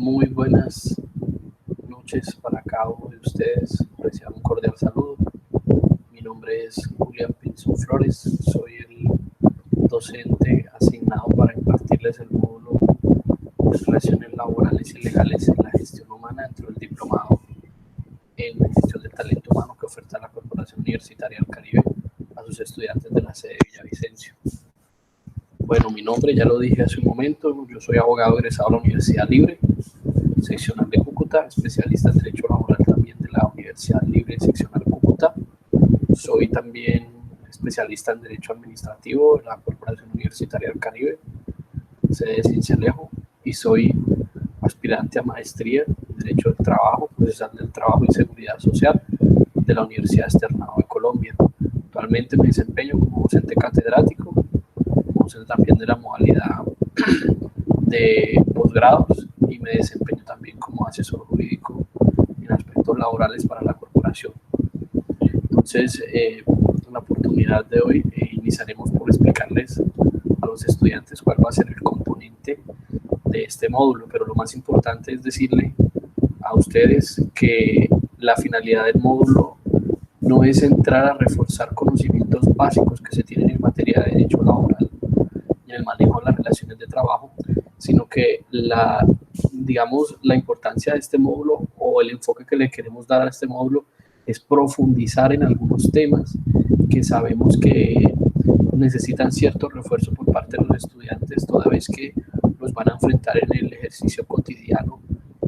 Muy buenas noches para cada uno de ustedes. Reciban un cordial saludo. Mi nombre es Julián Pinzón Flores. Soy el docente asignado para impartirles el módulo de Relaciones Laborales y Legales en la Gestión Humana dentro del diplomado en Gestión del Talento Humano que oferta la Corporación Universitaria del Caribe a sus estudiantes de la sede de Villavicencio. Bueno, mi nombre ya lo dije hace un momento. Yo soy abogado egresado de la Universidad Libre, seccional de Cúcuta, especialista en Derecho Laboral también de la Universidad Libre, seccional Cúcuta. Soy también especialista en Derecho Administrativo de la Corporación Universitaria del Caribe, sede de Cincelejo, y soy aspirante a maestría en Derecho del Trabajo, procesal del Trabajo y Seguridad Social de la Universidad Externado de Colombia. Actualmente me desempeño como docente catedrático, docente también de la modalidad de posgrados, y me desempeño también como asesor jurídico en aspectos laborales para la corporación. Entonces, en la oportunidad de hoy iniciaremos por explicarles a los estudiantes cuál va a ser el componente de este módulo, pero lo más importante es decirle a ustedes que la finalidad del módulo no es entrar a reforzar conocimientos básicos que se tienen en materia de derecho laboral y en el manejo de las relaciones de trabajo, sino que la importancia de este módulo, o el enfoque que le queremos dar a este módulo, es profundizar en algunos temas que sabemos que necesitan cierto refuerzo por parte de los estudiantes, toda vez que los van a enfrentar en el ejercicio cotidiano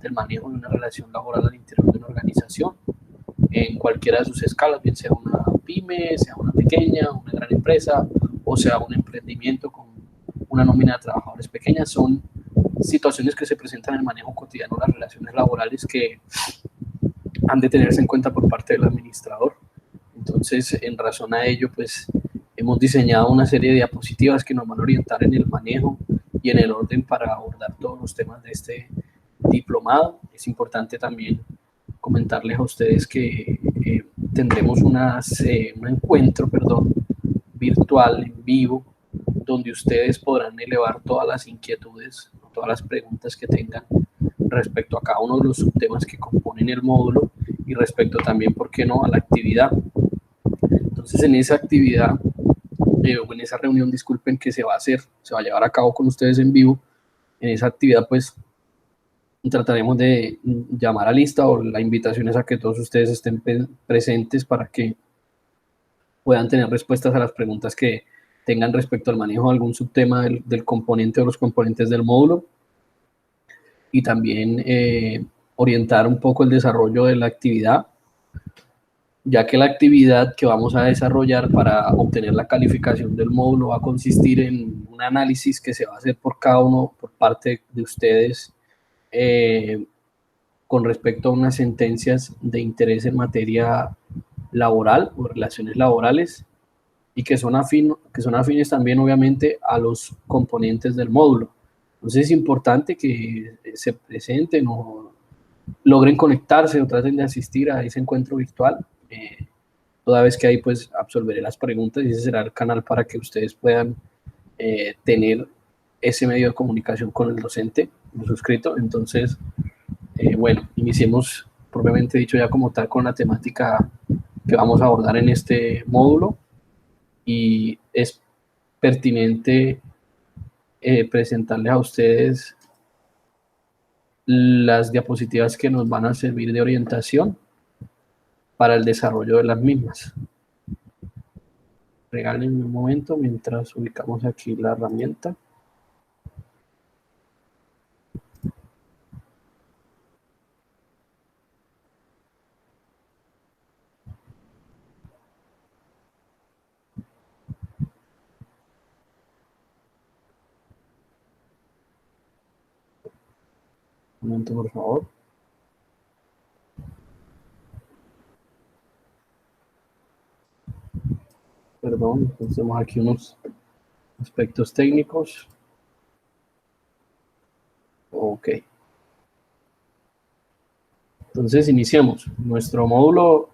del manejo de una relación laboral al interior de una organización, en cualquiera de sus escalas, bien sea una pyme, sea una pequeña, una gran empresa, o sea un emprendimiento con una nómina de trabajadores pequeñas. Son situaciones que se presentan en el manejo cotidiano de las relaciones laborales que han de tenerse en cuenta por parte del administrador. Entonces, en razón a ello, pues hemos diseñado una serie de diapositivas que nos van a orientar en el manejo y en el orden para abordar todos los temas de este diplomado. Es importante también comentarles a ustedes que tendremos un encuentro virtual, en vivo, donde ustedes podrán elevar todas las inquietudes, todas las preguntas que tengan respecto a cada uno de los subtemas que componen el módulo y respecto también, ¿por qué no?, a la actividad. Entonces, en esa actividad, en esa reunión, disculpen, que se va a llevar a cabo con ustedes en vivo, en esa actividad, pues, trataremos de llamar a lista, o la invitación es a que todos ustedes estén presentes para que puedan tener respuestas a las preguntas que tengan respecto al manejo de algún subtema del componente o los componentes del módulo, y también orientar un poco el desarrollo de la actividad, ya que la actividad que vamos a desarrollar para obtener la calificación del módulo va a consistir en un análisis que se va a hacer por cada uno, por parte de ustedes, con respecto a unas sentencias de interés en materia laboral o relaciones laborales, y que son afines también, obviamente, a los componentes del módulo. Entonces es importante que se presenten o logren conectarse o traten de asistir a ese encuentro virtual, toda vez que ahí pues absolveré las preguntas, y ese será el canal para que ustedes puedan tener ese medio de comunicación con el docente, el suscrito. Entonces, bueno, iniciemos propiamente dicho ya como tal con la temática que vamos a abordar en este módulo, y es pertinente presentarles a ustedes las diapositivas que nos van a servir de orientación para el desarrollo de las mismas. Regálenme un momento mientras ubicamos aquí la herramienta. Un momento, por favor. Perdón, tenemos aquí unos aspectos técnicos. Ok. Entonces, iniciamos. Nuestro módulo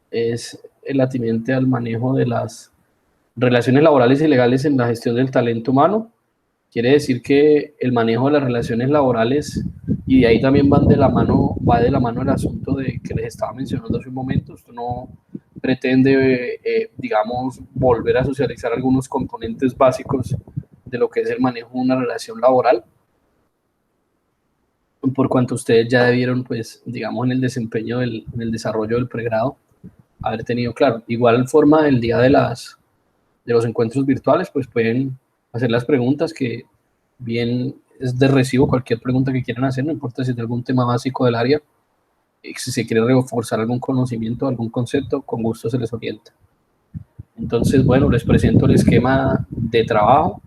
es el atinente al manejo de las relaciones laborales y legales en la gestión del talento humano. Quiere decir que el manejo de las relaciones laborales Y de ahí también va de la mano el asunto de que les estaba mencionando hace un momento. Esto no pretende, digamos, volver a socializar algunos componentes básicos de lo que es el manejo de una relación laboral, por cuanto ustedes ya debieron, pues, digamos, en el desempeño, en el desarrollo del pregrado, haber tenido claro. Igual forma, el día de los encuentros virtuales, pues pueden hacer las preguntas que bien es de recibo, cualquier pregunta que quieran hacer, no importa si es de algún tema básico del área, si se quiere reforzar algún conocimiento, algún concepto, con gusto se les orienta. Entonces, bueno, les presento el esquema de trabajo.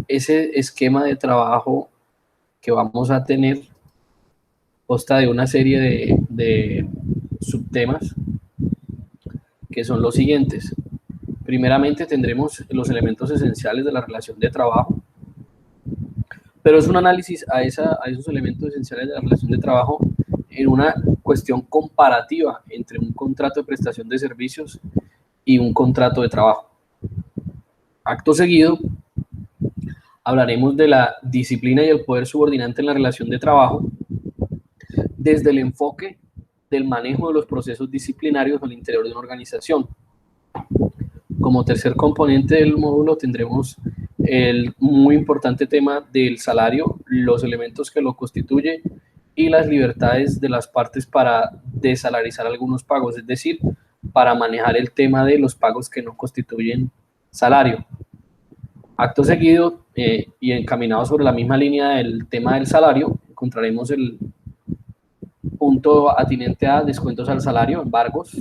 Ese esquema de trabajo que vamos a tener consta de una serie de subtemas que son los siguientes. Primeramente tendremos los elementos esenciales de la relación de trabajo, pero es un análisis a esos elementos esenciales de la relación de trabajo en una cuestión comparativa entre un contrato de prestación de servicios y un contrato de trabajo. Acto seguido, hablaremos de la disciplina y el poder subordinante en la relación de trabajo desde el enfoque del manejo de los procesos disciplinarios al interior de una organización. Como tercer componente del módulo tendremos el muy importante tema del salario, los elementos que lo constituyen y las libertades de las partes para desalarizar algunos pagos, es decir, para manejar el tema de los pagos que no constituyen salario. Acto seguido, y encaminado sobre la misma línea del tema del salario, encontraremos el punto atinente a descuentos al salario, embargos,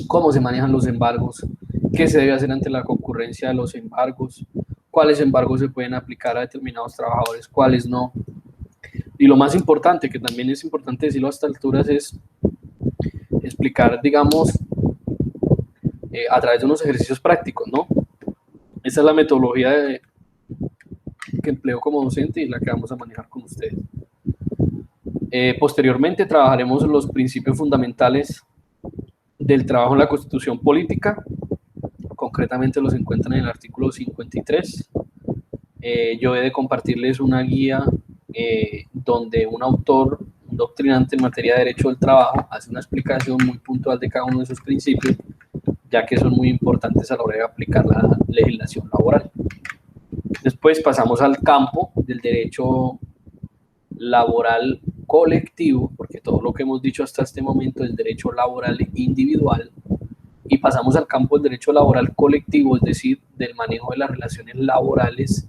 cómo se manejan los embargos, qué se debe hacer ante la concurrencia de los embargos, cuáles embargos se pueden aplicar a determinados trabajadores, cuáles no. Y lo más importante, que también es importante decirlo a estas alturas, es explicar, digamos, a través de unos ejercicios prácticos, ¿no? Esa es la metodología que empleo como docente y la que vamos a manejar con ustedes. Posteriormente trabajaremos en los principios fundamentales del trabajo en la Constitución Política. Concretamente los encuentran en el artículo 53. Yo he de compartirles una guía donde un autor, un doctrinante en materia de derecho del trabajo, hace una explicación muy puntual de cada uno de esos principios, ya que son muy importantes a la hora de aplicar la legislación laboral. Después pasamos al campo del derecho laboral colectivo, porque todo lo que hemos dicho hasta este momento es derecho laboral individual, y pasamos al campo del derecho laboral colectivo, es decir, del manejo de las relaciones laborales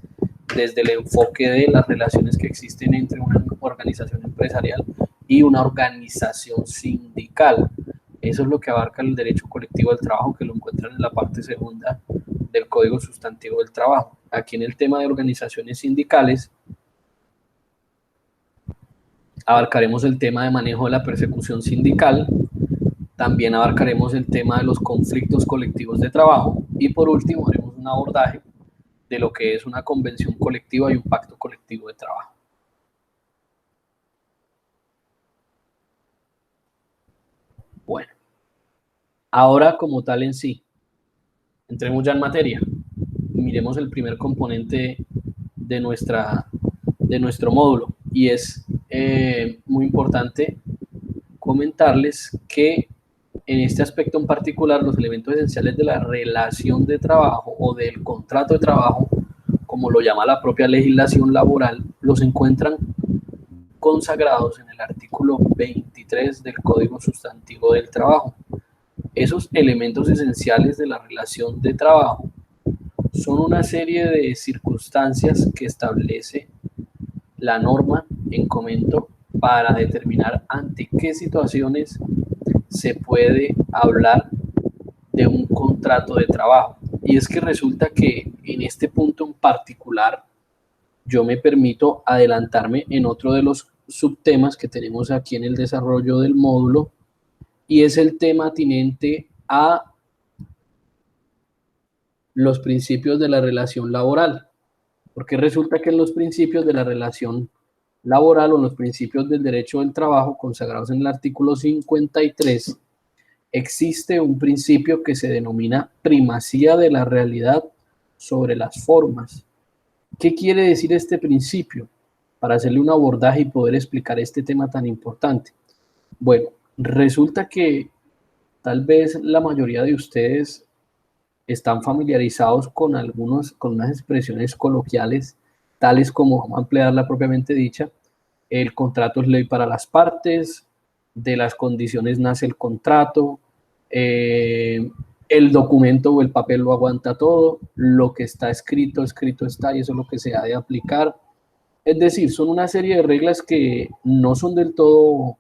desde el enfoque de las relaciones que existen entre una organización empresarial y una organización sindical. Eso es lo que abarca el derecho colectivo del trabajo, que lo encuentran en la parte segunda del Código Sustantivo del Trabajo. Aquí en el tema de organizaciones sindicales abarcaremos el tema de manejo de la persecución sindical, también abarcaremos el tema de los conflictos colectivos de trabajo y por último haremos un abordaje de lo que es una convención colectiva y un pacto colectivo de trabajo. Bueno, ahora como tal en sí, entremos ya en materia. Miremos el primer componente de nuestro módulo y es muy importante comentarles que en este aspecto en particular los elementos esenciales de la relación de trabajo o del contrato de trabajo, como lo llama la propia legislación laboral, los encuentran consagrados en el artículo 23 del Código Sustantivo del Trabajo. Esos elementos esenciales de la relación de trabajo son una serie de circunstancias que establece la norma en comento para determinar ante qué situaciones se puede hablar de un contrato de trabajo. Y es que resulta que en este punto en particular yo me permito adelantarme en otro de los subtemas que tenemos aquí en el desarrollo del módulo y es el tema atinente a los principios de la relación laboral, porque resulta que en los principios de la relación laboral o en los principios del derecho del trabajo consagrados en el artículo 53 existe un principio que se denomina primacía de la realidad sobre las formas. ¿Qué quiere decir este principio? Para hacerle un abordaje y poder explicar este tema tan importante. Bueno, resulta que tal vez la mayoría de ustedes están familiarizados con unas expresiones coloquiales, tales como, vamos a emplearla propiamente dicha, el contrato es ley para las partes, de las condiciones nace el contrato, eh, el documento o el papel lo aguanta todo, lo que está escrito, escrito está, y eso es lo que se ha de aplicar. Es decir, son una serie de reglas que no son del todo,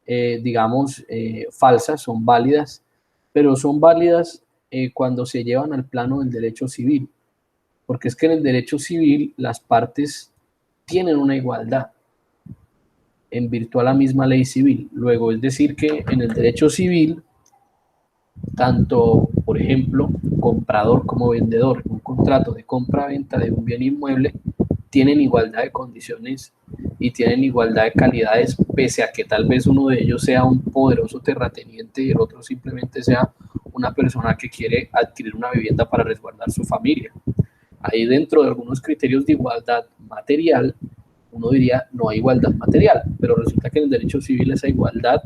digamos, falsas, son válidas, pero son válidas cuando se llevan al plano del derecho civil, porque es que en el derecho civil las partes tienen una igualdad en virtud a la misma ley civil. Luego, es decir, que en el derecho civil, tanto, por ejemplo, comprador como vendedor, un contrato de compra-venta de un bien inmueble, tienen igualdad de condiciones y tienen igualdad de calidades, pese a que tal vez uno de ellos sea un poderoso terrateniente y el otro simplemente sea una persona que quiere adquirir una vivienda para resguardar su familia. Ahí dentro de algunos criterios de igualdad material, uno diría no hay igualdad material, pero resulta que en el derecho civil esa igualdad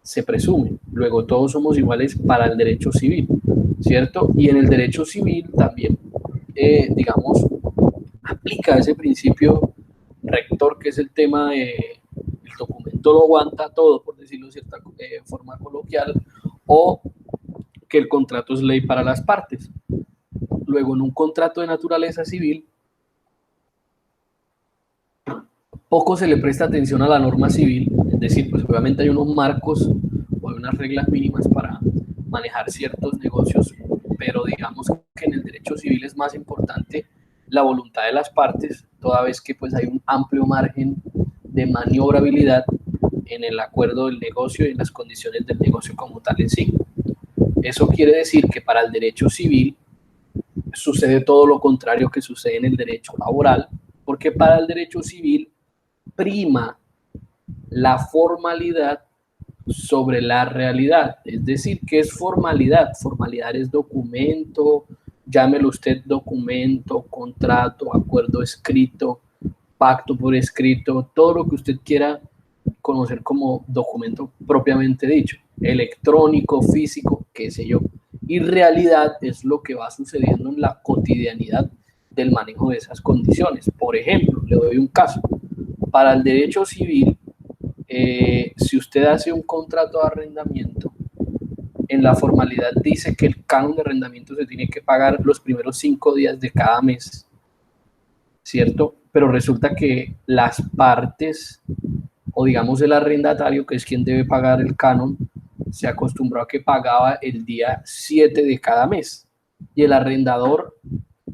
se presume. Luego todos somos iguales para el derecho civil, ¿cierto? Y en el derecho civil también, digamos, aplica ese principio rector que es el tema de el documento lo aguanta todo, por decirlo de cierta forma coloquial, o que el contrato es ley para las partes. Luego, en un contrato de naturaleza civil, poco se le presta atención a la norma civil, es decir, pues obviamente hay unos marcos o hay unas reglas mínimas para manejar ciertos negocios, pero digamos que en el derecho civil es más importante la voluntad de las partes, toda vez que pues hay un amplio margen de maniobrabilidad en el acuerdo del negocio y en las condiciones del negocio como tal en sí. Eso quiere decir que para el derecho civil sucede todo lo contrario que sucede en el derecho laboral, porque para el derecho civil prima la formalidad sobre la realidad. Es decir, ¿qué es formalidad? Formalidad es documento, llámelo usted documento, contrato, acuerdo escrito, pacto por escrito, todo lo que usted quiera conocer como documento propiamente dicho, electrónico, físico, qué sé yo. Y realidad es lo que va sucediendo en la cotidianidad del manejo de esas condiciones. Por ejemplo, le doy un caso. Para el derecho civil, si usted hace un contrato de arrendamiento, en la formalidad dice que el canon de arrendamiento se tiene que pagar los primeros 5 días de cada mes, ¿cierto? Pero resulta que las partes, o digamos el arrendatario, que es quien debe pagar el canon, se acostumbró a que pagaba el día 7 de cada mes. Y el arrendador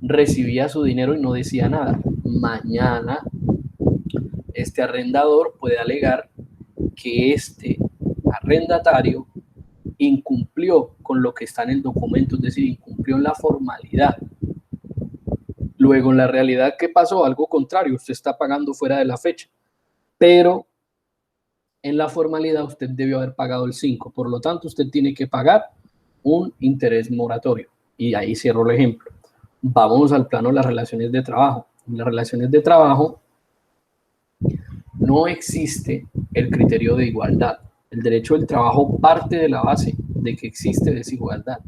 recibía su dinero y no decía nada. Mañana, este arrendador puede alegar que este arrendatario incumplió con lo que está en el documento, es decir, incumplió en la formalidad. Luego, en la realidad, ¿qué pasó? Algo contrario, usted está pagando fuera de la fecha, pero en la formalidad usted debió haber pagado el 5, por lo tanto, usted tiene que pagar un interés moratorio. Y ahí cierro el ejemplo. Vamos al plano de las relaciones de trabajo. En las relaciones de trabajo no existe el criterio de igualdad. El derecho del trabajo parte de la base de que existe desigualdad.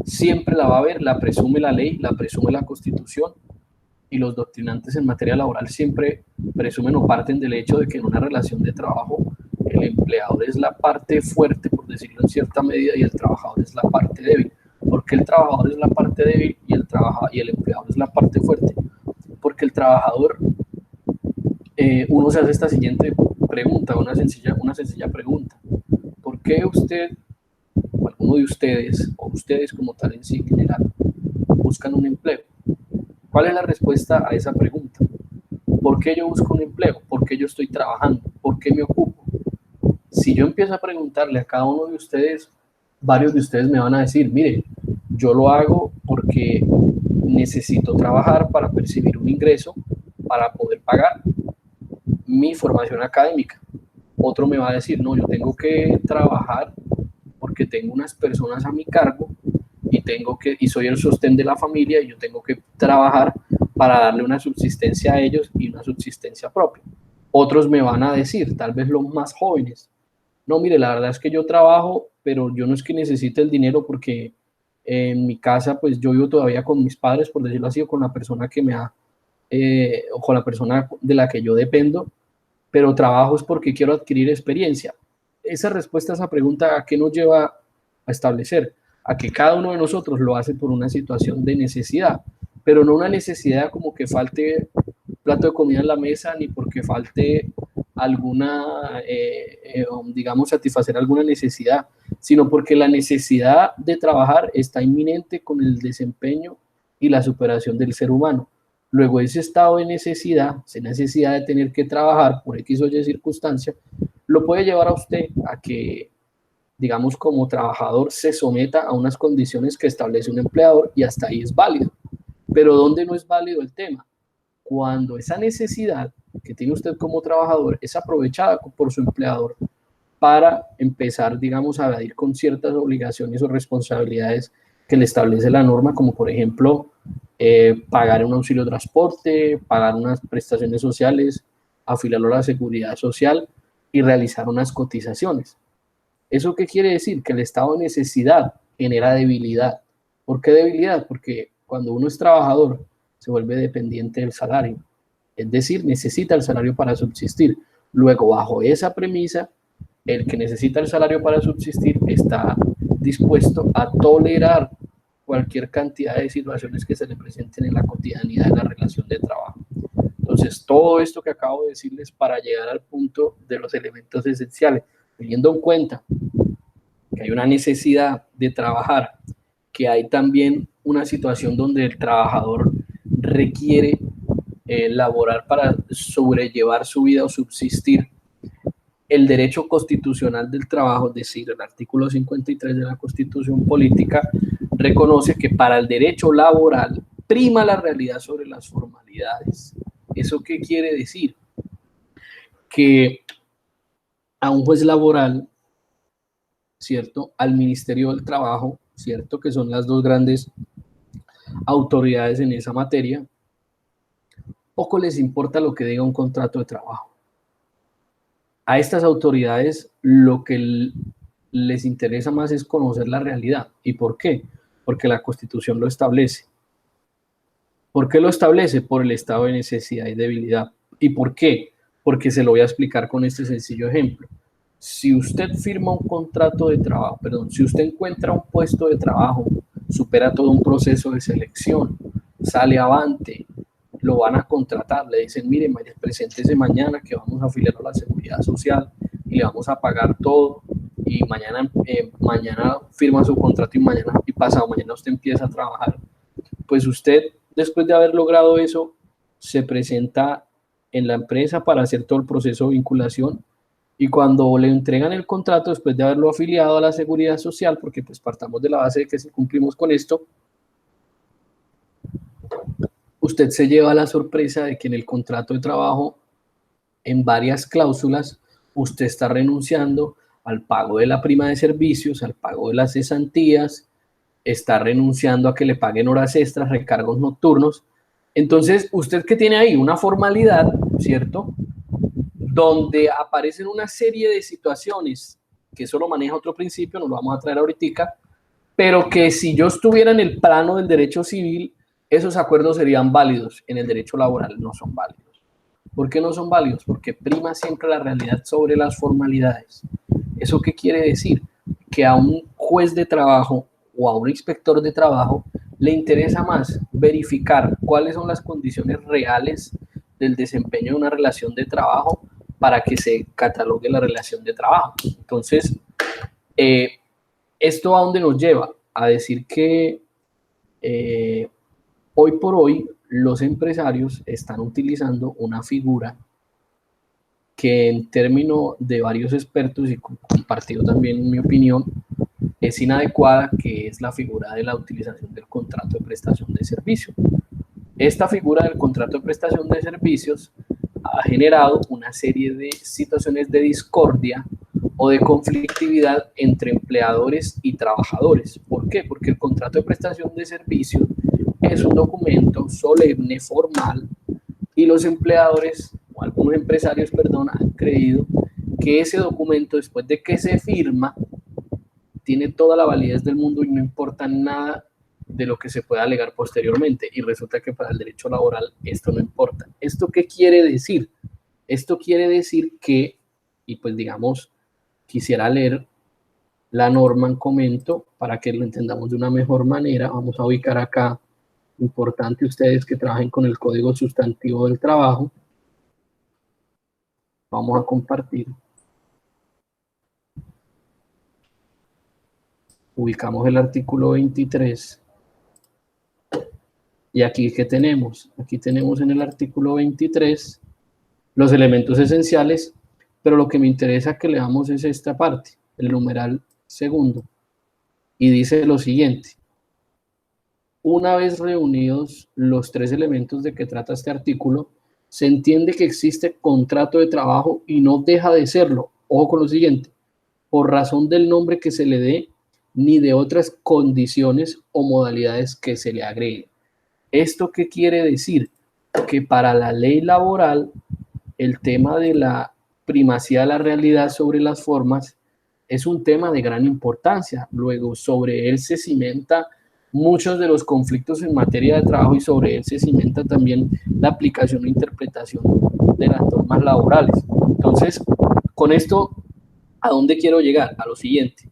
Siempre la va a haber, la presume la ley, la presume la Constitución, y los doctrinantes en materia laboral siempre presumen o parten del hecho de que en una relación de trabajo el empleador es la parte fuerte, por decirlo en cierta medida, y el trabajador es la parte débil. ¿Por qué el trabajador es la parte débil y el empleador es la parte fuerte? Porque el trabajador, uno se hace esta siguiente pregunta, una sencilla pregunta. ¿Por qué usted, o alguno de ustedes, o ustedes como tal en sí en general, buscan un empleo? ¿Cuál es la respuesta a esa pregunta? ¿Por qué yo busco un empleo? ¿Por qué yo estoy trabajando? ¿Por qué me ocupo? Si yo empiezo a preguntarle a cada uno de ustedes, varios de ustedes me van a decir, mire, yo lo hago porque necesito trabajar para percibir un ingreso, para poder pagar mi formación académica. Otro me va a decir, no, yo tengo que trabajar porque tengo unas personas a mi cargo y soy el sostén de la familia y yo tengo que trabajar para darle una subsistencia a ellos y una subsistencia propia. Otros me van a decir, tal vez los más jóvenes, no, mire, la verdad es que yo trabajo, pero yo no es que necesite el dinero porque en mi casa, pues yo vivo todavía con mis padres, por decirlo así, o con la persona que me ha, o con la persona de la que yo dependo, pero trabajo es porque quiero adquirir experiencia. Esa respuesta a esa pregunta, ¿a qué nos lleva a establecer? A que cada uno de nosotros lo hace por una situación de necesidad, pero no una necesidad como que falte plato de comida en la mesa, ni porque falte alguna, digamos, satisfacer alguna necesidad, sino porque la necesidad de trabajar está inminente con el desempeño y la superación del ser humano. Luego ese estado de necesidad, esa necesidad de tener que trabajar por X o Y circunstancia, lo puede llevar a usted a que, digamos, como trabajador se someta a unas condiciones que establece un empleador y hasta ahí es válido. Pero ¿dónde no es válido el tema? Cuando esa necesidad que tiene usted como trabajador es aprovechada por su empleador para empezar, digamos, a evadir con ciertas obligaciones o responsabilidades que le establece la norma, como por ejemplo, pagar un auxilio de transporte, pagar unas prestaciones sociales, afiliarlo a la seguridad social y realizar unas cotizaciones. ¿Eso qué quiere decir? Que el estado de necesidad genera debilidad. ¿Por qué debilidad? Porque cuando uno es trabajador se vuelve dependiente del salario, es decir, necesita el salario para subsistir. Luego, bajo esa premisa, el que necesita el salario para subsistir está dispuesto a tolerar cualquier cantidad de situaciones que se le presenten en la cotidianidad de la relación de trabajo. Entonces, todo esto que acabo de decirles para llegar al punto de los elementos esenciales, teniendo en cuenta que hay una necesidad de trabajar, que hay también una situación donde el trabajador requiere laborar para sobrellevar su vida o subsistir. El derecho constitucional del trabajo, es decir, el artículo 53 de la Constitución Política, reconoce que para el derecho laboral prima la realidad sobre las formalidades. ¿Eso qué quiere decir? Que a un juez laboral, ¿cierto? Al Ministerio del Trabajo, ¿cierto? Que son las dos grandes autoridades en esa materia, poco les importa lo que diga un contrato de trabajo. A estas autoridades lo que les interesa más es conocer la realidad. ¿Y por qué? Porque la Constitución lo establece. ¿Por qué lo establece? Por el estado de necesidad y debilidad. ¿Y por qué? Porque se lo voy a explicar con este sencillo ejemplo. Si usted firma un contrato de trabajo, perdón, si usted encuentra un puesto de trabajo, supera todo un proceso de selección, sale avante, lo van a contratar, le dicen, mire, preséntese mañana que vamos a afiliarlo a la seguridad social y le vamos a pagar todo y mañana firma su contrato y mañana y pasado mañana usted empieza a trabajar. Pues usted, después de haber logrado eso, se presenta en la empresa para hacer todo el proceso de vinculación y cuando le entregan el contrato, después de haberlo afiliado a la seguridad social, porque pues partamos de la base de que si cumplimos con esto, usted se lleva la sorpresa de que en el contrato de trabajo, en varias cláusulas, usted está renunciando al pago de la prima de servicios, al pago de las cesantías, está renunciando a que le paguen horas extras, recargos nocturnos. Entonces, usted que tiene ahí una formalidad, ¿cierto? Donde aparecen una serie de situaciones, que eso lo maneja otro principio, nos lo vamos a traer ahorita, pero que si yo estuviera en el plano del derecho civil, esos acuerdos serían válidos, en el derecho laboral no son válidos. ¿Por qué no son válidos? Porque prima siempre la realidad sobre las formalidades. ¿Eso qué quiere decir? Que a un juez de trabajo o a un inspector de trabajo le interesa más verificar cuáles son las condiciones reales del desempeño de una relación de trabajo para que se catalogue la relación de trabajo. Entonces, ¿esto a dónde nos lleva? A decir que hoy por hoy los empresarios están utilizando una figura que en términos de varios expertos y compartido también en mi opinión es inadecuada, que es la figura de la utilización del contrato de prestación de servicio. Esta figura del contrato de prestación de servicios ha generado una serie de situaciones de discordia o de conflictividad entre empleadores y trabajadores. ¿Por qué? Porque el contrato de prestación de servicios es un documento solemne, formal, y los empleadores, o algunos empresarios, perdón, han creído que ese documento, después de que se firma, tiene toda la validez del mundo y no importa nada de lo que se pueda alegar posteriormente. Y resulta que para el derecho laboral esto no importa. ¿Esto qué quiere decir? Esto quiere decir que, y pues digamos, quisiera leer la norma en comento para que lo entendamos de una mejor manera. Vamos a ubicar acá, importante ustedes que trabajen con el Código Sustantivo del Trabajo. Vamos a compartir. Ubicamos el artículo 23. Y aquí, ¿qué tenemos? Aquí tenemos en el artículo 23 los elementos esenciales, pero lo que me interesa que leamos es esta parte, el numeral segundo. Y dice lo siguiente: una vez reunidos los tres elementos de que trata este artículo, se entiende que existe contrato de trabajo y no deja de serlo. Ojo con lo siguiente: por razón del nombre que se le dé, ni de otras condiciones o modalidades que se le agreguen. ¿Esto qué quiere decir? Que para la ley laboral, el tema de la primacía de la realidad sobre las formas es un tema de gran importancia. Luego, sobre él se cimenta muchos de los conflictos en materia de trabajo y sobre él se cimenta también la aplicación e interpretación de las normas laborales. Entonces, con esto, ¿a dónde quiero llegar? A lo siguiente.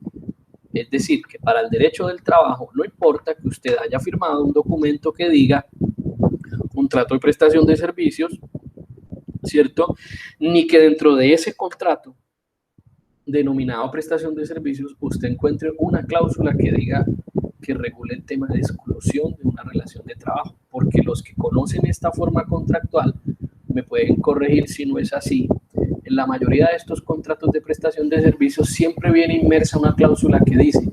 Es decir, que para el derecho del trabajo no importa que usted haya firmado un documento que diga contrato de prestación de servicios, ¿cierto? Ni que dentro de ese contrato denominado prestación de servicios usted encuentre una cláusula que diga que regule el tema de exclusión de una relación de trabajo, porque los que conocen esta forma contractual me pueden corregir si no es así. En la mayoría de estos contratos de prestación de servicios siempre viene inmersa una cláusula que dice: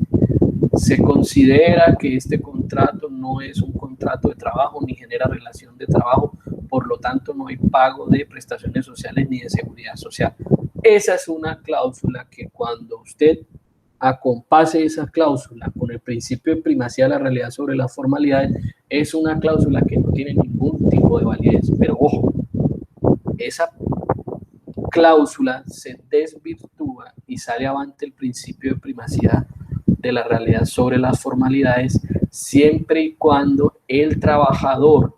se considera que este contrato no es un contrato de trabajo ni genera relación de trabajo, por lo tanto no hay pago de prestaciones sociales ni de seguridad social. Esa es una cláusula que cuando usted acompase esa cláusula con el principio de primacía de la realidad sobre las formalidades, es una cláusula que no tiene ningún tipo de validez. Pero ojo, esa cláusula se desvirtúa y sale avante el principio de primacía de la realidad sobre las formalidades siempre y cuando el trabajador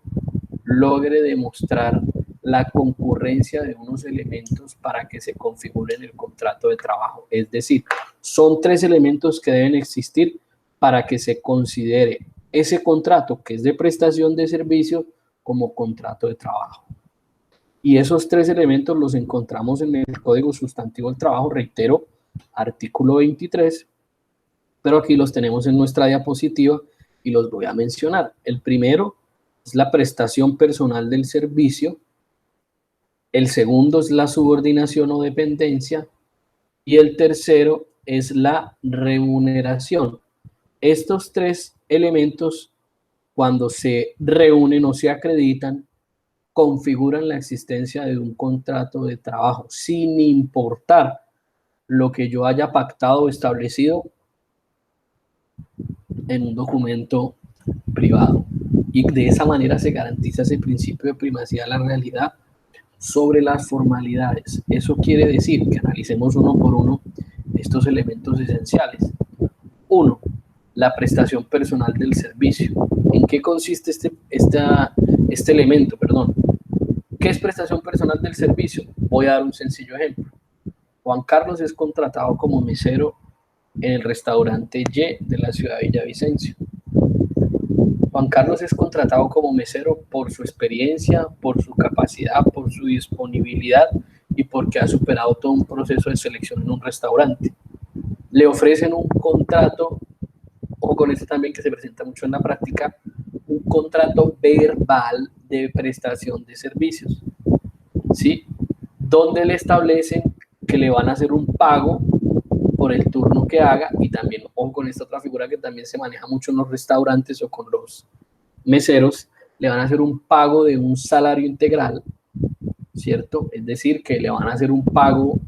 logre demostrar la concurrencia de unos elementos para que se configure en el contrato de trabajo. Es decir, son tres elementos que deben existir para que se considere ese contrato que es de prestación de servicios como contrato de trabajo. Y esos tres elementos los encontramos en el Código Sustantivo del Trabajo, reitero, artículo 23, pero aquí los tenemos en nuestra diapositiva y los voy a mencionar. El primero es la prestación personal del servicio, el segundo es la subordinación o dependencia y el tercero es la remuneración. Estos tres elementos, cuando se reúnen o se acreditan, configuran la existencia de un contrato de trabajo, sin importar lo que yo haya pactado o establecido en un documento privado. Y de esa manera se garantiza ese principio de primacía de la realidad sobre las formalidades. Eso quiere decir que analicemos uno por uno estos elementos esenciales. Uno, la prestación personal del servicio. ¿En qué consiste este elemento? ¿Qué es prestación personal del servicio? Voy a dar un sencillo ejemplo. Juan Carlos es contratado como mesero en el restaurante Y de la ciudad de Villavicencio. Juan Carlos es contratado como mesero por su experiencia, por su capacidad, por su disponibilidad y porque ha superado todo un proceso de selección en un restaurante. Le ofrecen un contrato, o con este también que se presenta mucho en la práctica, un contrato verbal de prestación de servicios, ¿sí? Donde le establecen que le van a hacer un pago por el turno que haga y también, o con esta otra figura que también se maneja mucho en los restaurantes o con los meseros, le van a hacer un pago de un salario integral, ¿cierto? Es decir, que le van a hacer un pago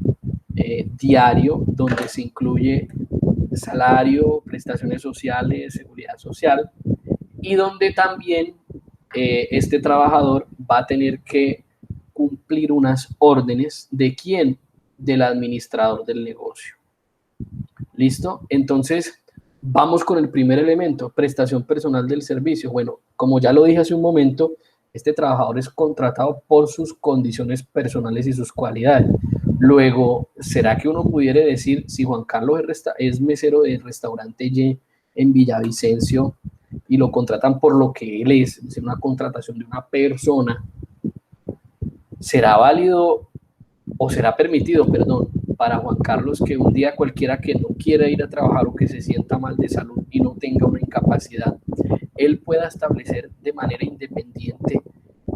diario donde se incluye salario, prestaciones sociales, seguridad social y donde también este trabajador va a tener que cumplir unas órdenes de quién, del administrador del negocio. ¿Listo? Entonces, vamos con el primer elemento, prestación personal del servicio. Bueno, como ya lo dije hace un momento, este trabajador es contratado por sus condiciones personales y sus cualidades. Luego, ¿será que uno pudiera decir, si Juan Carlos es mesero del restaurante Y en Villavicencio y lo contratan por lo que él es decir, una contratación de una persona, ¿será válido o será permitido, perdón, para Juan Carlos que un día cualquiera que no quiera ir a trabajar o que se sienta mal de salud y no tenga una incapacidad, él pueda establecer de manera independiente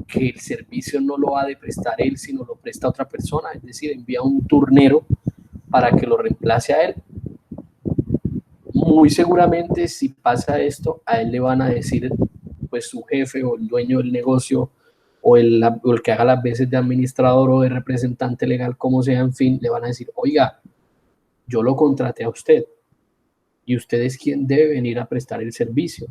que el servicio no lo ha de prestar él, sino lo presta otra persona, es decir, envía un turnero para que lo reemplace a él? Muy seguramente si pasa esto, a él le van a decir pues su jefe o el dueño del negocio o el que haga las veces de administrador o de representante legal, como sea, en fin, le van a decir, oiga, yo lo contraté a usted y usted es quien debe venir a prestar el servicio.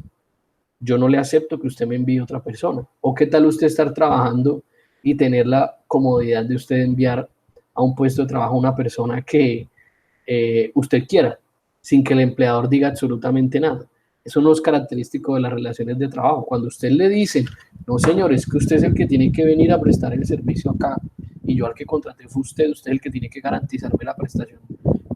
Yo no le acepto que usted me envíe otra persona. ¿O qué tal usted estar trabajando y tener la comodidad de usted enviar a un puesto de trabajo a una persona que usted quiera, sin que el empleador diga absolutamente nada? Eso no es característico de las relaciones de trabajo. Cuando usted le dice, no señor, es que usted es el que tiene que venir a prestar el servicio acá y yo al que contraté fue usted es el que tiene que garantizarme la prestación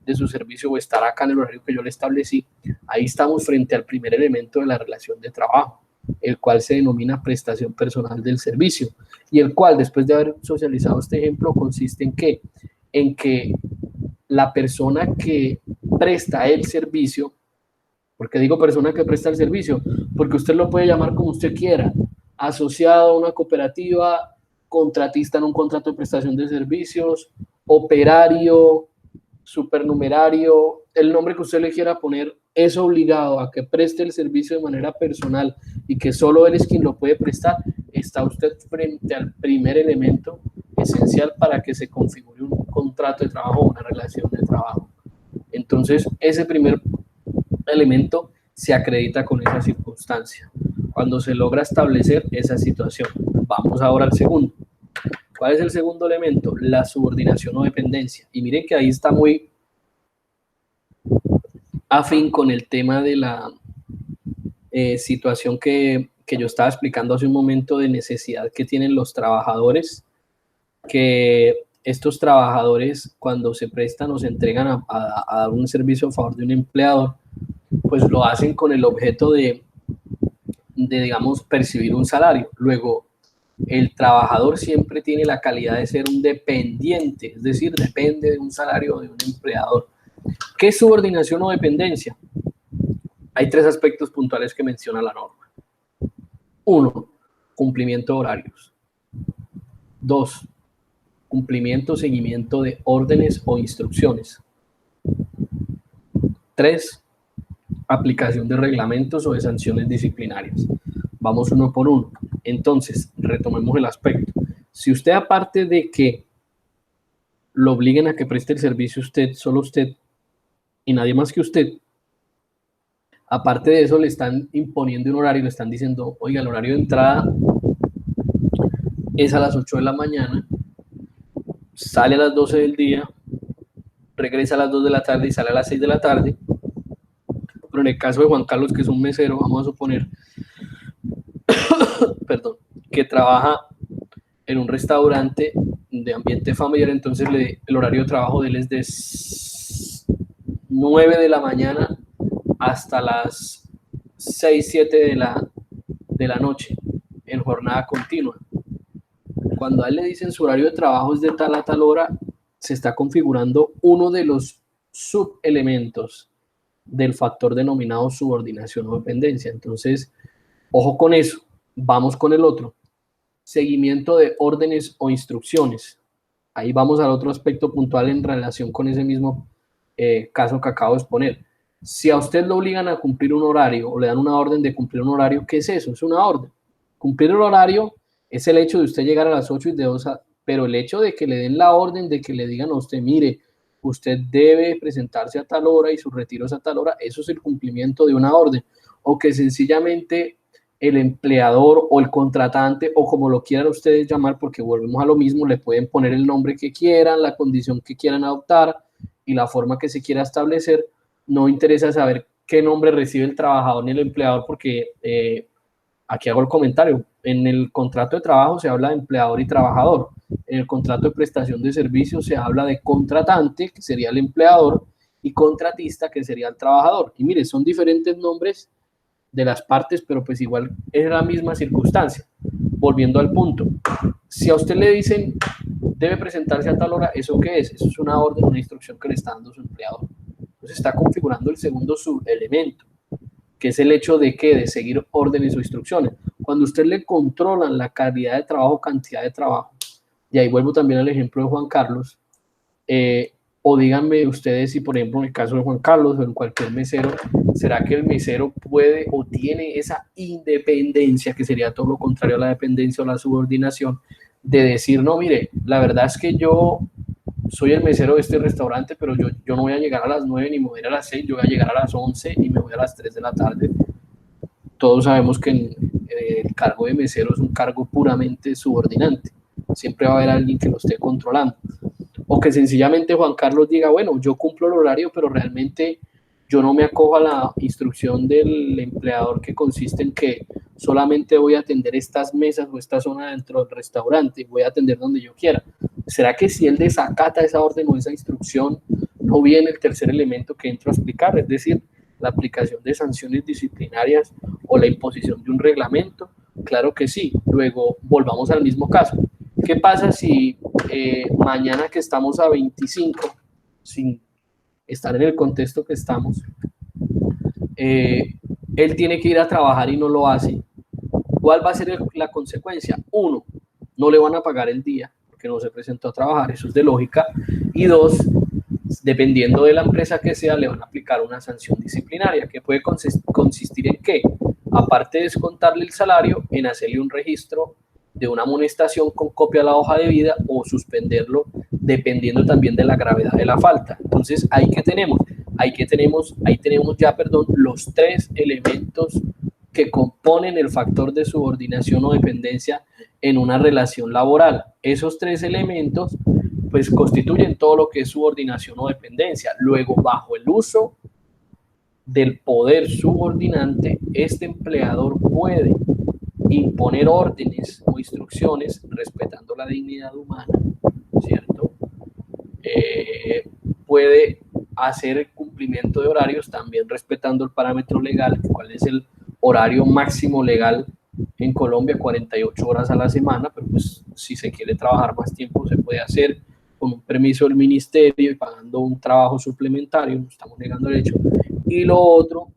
de su servicio o estar acá en el horario que yo le establecí, ahí estamos frente al primer elemento de la relación de trabajo, el cual se denomina prestación personal del servicio, y el cual, después de haber socializado este ejemplo, consiste en que la persona que presta el servicio, porque digo persona que presta el servicio, porque usted lo puede llamar como usted quiera, asociado a una cooperativa, contratista en un contrato de prestación de servicios, operario, supernumerario, el nombre que usted le quiera poner, es obligado a que preste el servicio de manera personal y que solo él es quien lo puede prestar. Está usted frente al primer elemento esencial para que se configure un contrato de trabajo o una relación de trabajo. Entonces, ese primer elemento se acredita con esa circunstancia, cuando se logra establecer esa situación. Vamos ahora al segundo. ¿Cuál es el segundo elemento? La subordinación o dependencia. Y miren que ahí está muy afín con el tema de la situación que yo estaba explicando hace un momento de necesidad que tienen los trabajadores, que estos trabajadores cuando se prestan o se entregan a dar un servicio a favor de un empleador, pues lo hacen con el objeto de digamos, percibir un salario. Luego, el trabajador siempre tiene la calidad de ser un dependiente, es decir, depende de un salario de un empleador. ¿Qué es subordinación o dependencia? Hay tres aspectos puntuales que menciona la norma. 1, cumplimiento de horarios. 2, cumplimiento o seguimiento de órdenes o instrucciones. 3, aplicación de reglamentos o de sanciones disciplinarias. Vamos uno por uno. Entonces, retomemos el aspecto. Si usted, aparte de que lo obliguen a que preste el servicio usted, solo usted y nadie más que usted, aparte de eso le están imponiendo un horario, le están diciendo, oiga, el horario de entrada es a las 8 de la mañana, sale a las 12 del día, regresa a las 2 de la tarde y sale a las 6 de la tarde. Pero en el caso de Juan Carlos, que es un mesero, vamos a suponer, perdón, que trabaja en un restaurante de ambiente familiar, entonces el horario de trabajo de él es de 9 de la mañana hasta las 6, 7 de la noche, en jornada continua. Cuando a él le dicen su horario de trabajo es de tal a tal hora, se está configurando uno de los subelementos del factor denominado subordinación o dependencia. Entonces, ojo con eso. Vamos con el otro. Seguimiento de órdenes o instrucciones. Ahí vamos al otro aspecto puntual en relación con ese mismo caso que acabo de exponer. Si a usted lo obligan a cumplir un horario o le dan una orden de cumplir un horario, ¿qué es eso? Es una orden. Cumplir el horario es el hecho de usted llegar a las 8 y de 2 pero el hecho de que le den la orden, de que le digan a usted, mire, usted debe presentarse a tal hora y su retiro es a tal hora, eso es el cumplimiento de una orden. O que sencillamente el empleador o el contratante, o como lo quieran ustedes llamar, porque volvemos a lo mismo, le pueden poner el nombre que quieran, la condición que quieran adoptar y la forma que se quiera establecer. No interesa saber qué nombre recibe el trabajador ni el empleador, porque aquí hago el comentario. En el contrato de trabajo se habla de empleador y trabajador. En el contrato de prestación de servicios se habla de contratante, que sería el empleador, y contratista, que sería el trabajador. Y mire, son diferentes nombres de las partes, pero pues igual es la misma circunstancia. Volviendo al punto, si a usted le dicen debe presentarse a tal hora, ¿eso qué es? Eso es una orden, una instrucción que le está dando su empleador. Entonces está configurando el segundo subelemento, que es el hecho de que de seguir órdenes o instrucciones. Cuando usted le controlan la calidad de trabajo, cantidad de trabajo, y ahí vuelvo también al ejemplo de Juan Carlos, o díganme ustedes si, por ejemplo, en el caso de Juan Carlos o en cualquier mesero, ¿será que el mesero puede o tiene esa independencia, que sería todo lo contrario a la dependencia o la subordinación, de decir, no, mire, la verdad es que yo soy el mesero de este restaurante, pero yo no voy a llegar a las 9 ni me voy a ir a las 6, yo voy a llegar a las 11 y me voy a las 3 de la tarde? Todos sabemos que el cargo de mesero es un cargo puramente subordinante. Siempre va a haber alguien que lo esté controlando. O que sencillamente Juan Carlos diga, bueno, yo cumplo el horario, pero realmente yo no me acojo a la instrucción del empleador, que consiste en que solamente voy a atender estas mesas o esta zona dentro del restaurante, voy a atender donde yo quiera. ¿Será que si él desacata esa orden o esa instrucción, no viene el tercer elemento que entro a explicar, es decir, la aplicación de sanciones disciplinarias o la imposición de un reglamento? Claro que sí. Luego volvamos al mismo caso. ¿Qué pasa si mañana, que estamos a 25, sin estar en el contexto que estamos, él tiene que ir a trabajar y no lo hace? ¿Cuál va a ser la consecuencia? Uno, no le van a pagar el día porque no se presentó a trabajar, eso es de lógica. Y dos, dependiendo de la empresa que sea, le van a aplicar una sanción disciplinaria, que puede consistir en qué, aparte de descontarle el salario, en hacerle un registro de una amonestación con copia a la hoja de vida, o suspenderlo, dependiendo también de la gravedad de la falta. Entonces, ahí tenemos ya, los tres elementos que componen el factor de subordinación o dependencia en una relación laboral. Esos tres elementos pues constituyen todo lo que es subordinación o dependencia. Luego, bajo el uso del poder subordinante, este empleador puede imponer órdenes o instrucciones respetando la dignidad humana, ¿cierto? Puede hacer el cumplimiento de horarios también respetando el parámetro legal, cuál es el horario máximo legal en Colombia, 48 horas a la semana, pero pues si se quiere trabajar más tiempo se puede hacer con un permiso del ministerio y pagando un trabajo suplementario, no estamos negando el hecho. Y lo otro,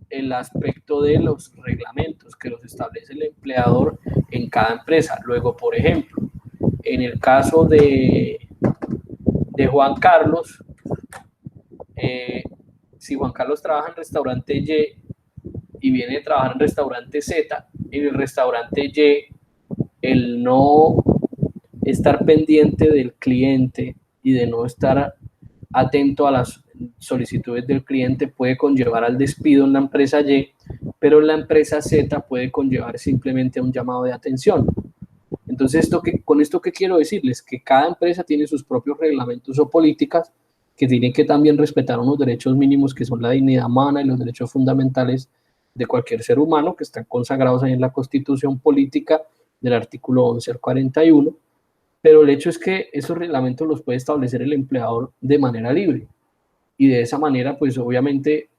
el aspecto de los reglamentos que los establece el empleador en cada empresa. Luego, por ejemplo, en el caso de Juan Carlos, si Juan Carlos trabaja en restaurante Y y viene a trabajar en restaurante Z, en el restaurante Y, el no estar pendiente del cliente y de no estar atento a las solicitudes del cliente puede conllevar al despido en la empresa Y, pero en la empresa Z puede conllevar simplemente un llamado de atención. Entonces, con esto, ¿qué quiero decirles? Que cada empresa tiene sus propios reglamentos o políticas que tienen que también respetar unos derechos mínimos que son la dignidad humana y los derechos fundamentales de cualquier ser humano, que están consagrados ahí en la Constitución Política del artículo 11 al 41, pero el hecho es que esos reglamentos los puede establecer el empleador de manera libre, y de esa manera, pues obviamente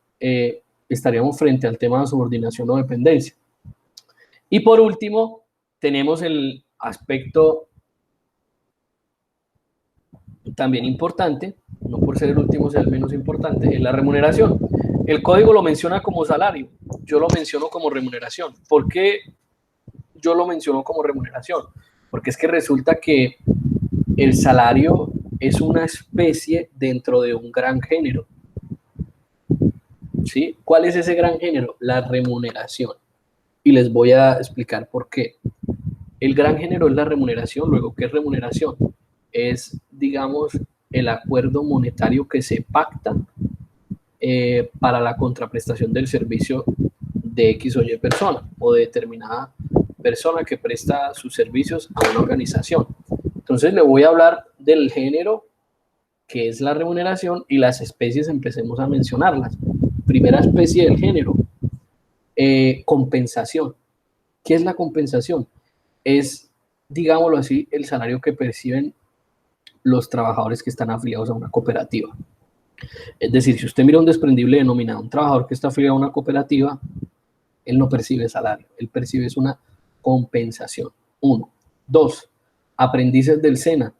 estaríamos frente al tema de subordinación o dependencia. Y por último, tenemos el aspecto también importante, no por ser el último sea el menos importante, es la remuneración. El código lo menciona como salario, yo lo menciono como remuneración. ¿Por qué yo lo menciono como remuneración? Porque es que resulta que el salario es una especie dentro de un gran género. ¿Sí? ¿Cuál es ese gran género? La remuneración. Y les voy a explicar por qué. El gran género es la remuneración. Luego, ¿qué es remuneración? Es, digamos, el acuerdo monetario que se pacta para la contraprestación del servicio de X o Y persona o de determinada persona que presta sus servicios a una organización. Entonces le voy a hablar del género, que es la remuneración, y las especies empecemos a mencionarlas. Primera especie del género, compensación. ¿Qué es la compensación? Es, digámoslo así, el salario que perciben los trabajadores que están afiliados a una cooperativa. Es decir, si usted mira un desprendible denominado, un trabajador que está afiliado a una cooperativa, él no percibe salario, él percibe es una compensación. 1. 2. Aprendices del SENA.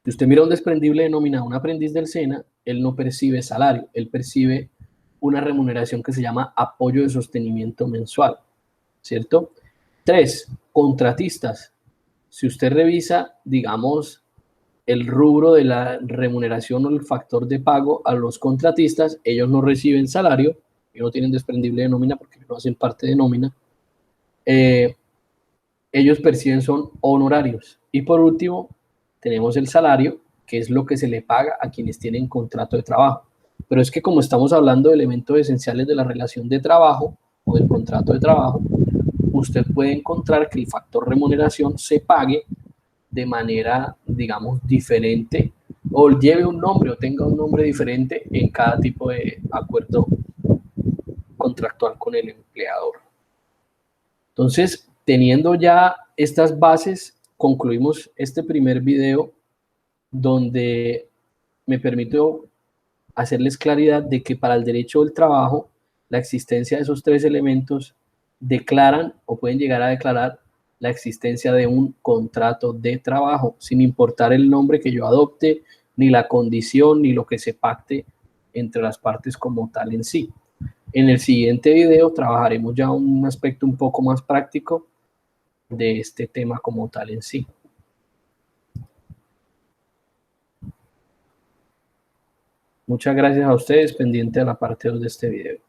Si usted mira un desprendible denominado un aprendiz del SENA, él no percibe salario, él percibe una remuneración que se llama apoyo de sostenimiento mensual, ¿cierto? 3. Contratistas. Si usted revisa, digamos, el rubro de la remuneración o el factor de pago a los contratistas, ellos no reciben salario, ellos no tienen desprendible de nómina porque no hacen parte de nómina. Ellos perciben son honorarios. Y por último, tenemos el salario, que es lo que se le paga a quienes tienen contrato de trabajo. Pero es que como estamos hablando de elementos esenciales de la relación de trabajo o del contrato de trabajo, usted puede encontrar que el factor remuneración se pague de manera, digamos, diferente o lleve un nombre o tenga un nombre diferente en cada tipo de acuerdo contractual con el empleador. Entonces, teniendo ya estas bases, concluimos este primer video donde me permito hacerles claridad de que para el derecho del trabajo, la existencia de esos tres elementos declaran o pueden llegar a declarar la existencia de un contrato de trabajo, sin importar el nombre que yo adopte, ni la condición, ni lo que se pacte entre las partes como tal en sí. En el siguiente video trabajaremos ya un aspecto un poco más práctico de este tema como tal en sí. Muchas gracias a ustedes, pendiente de la parte 2 de este video.